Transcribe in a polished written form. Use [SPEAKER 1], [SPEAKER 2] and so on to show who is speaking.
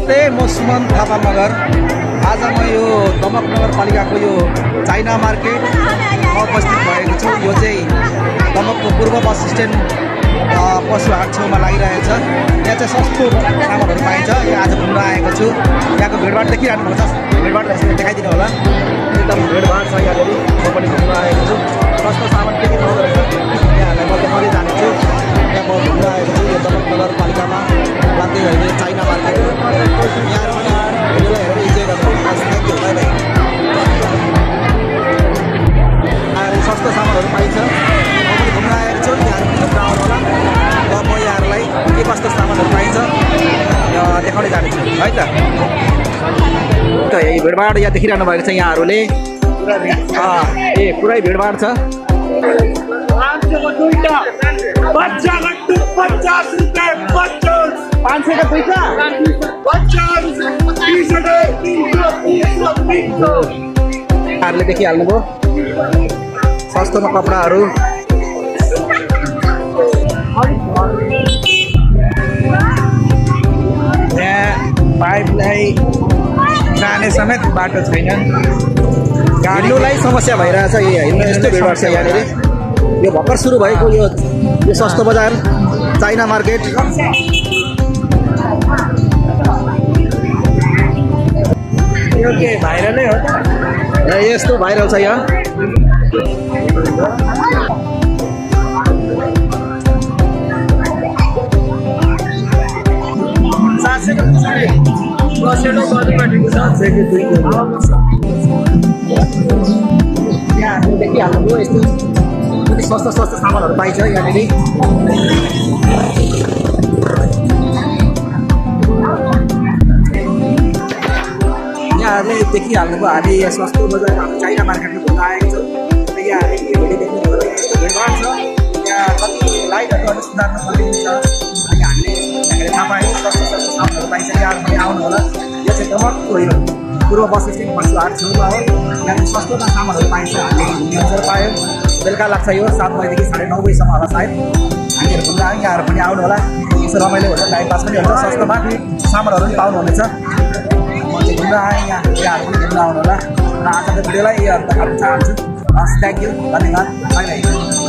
[SPEAKER 1] नमस्ते, म सुमन थापा मगर। आज म यो दमक नगरपालिकाको यो चाइना मार्केटमा उपस्थित भएको छु। यो चाहिँ दमकको पूर्व बस स्ट्यान्ड पशु हाट छेउमा लागिरहेछ। यहाँ चाहिँ सस्तो सामानहरू पाइन्छ। यहाँ आज घुम्न आएको छु। यहाँको भिडभाड देखिरहनु भएको छ। भिडभाड देखाइदिनु होला। एकदम भिडभाड छ यहाँनिर। म पनि घुम्न आएको छु। सस्तो सामान के पाउँदो रहेछ यहाँहरूलाई म देखाउँदै जानेछु। यहाँ म घुम्न आएको छु यो दमक नगरपालिकामा लाग्दै अहिले चाइना मार्केट। यहाँ पनि भिडियोलाई हेरेर इन्जोय गर्नुहोस्। Thank you, by by. सस्तो सामानहरू पाइन्छ। म पनि घुम्न आएको छु। यहाँहरू पनि घुम्न आउनु होला। र म यहाँहरूलाई के कस्तो सामानहरू पाइन्छ देखाउँदै जानेछु है त। यही भिडभाड यहाँ देखिरहनु भएको छ यहाँहरूले। पुरै भिडभाड छ।
[SPEAKER 2] बच्चा लड्डू 50 रुपए 500 का पैसा 50
[SPEAKER 1] यहाँहरूले देखिहाल्नुभयो सस्तोमा कपडाहरू। यहाँ पाइपलाई जाने समेत बाटो छैन। गाडीलाई समस्या भइरहेछ। हिँड्नु यस्तो भिडभाड छ यहाँनिर। यो भर्खर सुरु भएको यो सस्तो बजार चाइना मार्केट। यो के भाइरलै हो त? यस्तो भाइरल छ यहाँ। यहाँ देखिहाल्नुभयो यस्तो सस्तो सामानहरू पाइन्छ यहाँनिर। यहाँहरूले देखिहाल्नुभयो हामी यहाँ सस्तो बजार चाइना मार्केटमा घुम्न आएको छौँ। यहाँहरूले भिडियो देख्नुभयो भिडभाड छ। यहाँ कति लाइटहरू अलिक सुधार्न पर्ने छ। अनि हामीले यहाँनिर थाहा पायौँ सस्तो सामानहरू पाइन्छ। यहाँहरू पनि आउनु होला। यो चाहिँ दमकको यो पूर्व बस स्ट्यान्ड पशु हाट छेउमा हो। यहाँ सस्तोमा सामानहरू पाइन्छ। हामीले घुम्ने अवसर पायौँ। बेलुका लाग्छ यो 7 बजीदेखि 9:30 बजीसम्म होला सायद। हामीहरू घुम्न आयौँ। यहाँहरू पनि आउनु होला। यसो रमाइलो हुन्छ, टाइम पास पनि हुन्छ। सस्तोमा सामानहरू पनि पाउनुहुनेछ। म चाहिँ घुम्न आएँ यहाँ। यहाँहरू पनि घुम्न आउनु होला। र आजको भिडियोलाई यहाँहरू देखाउन चाहन्छु। हस्, थ्याङ्क यू, धन्यवाद, बाई बाई।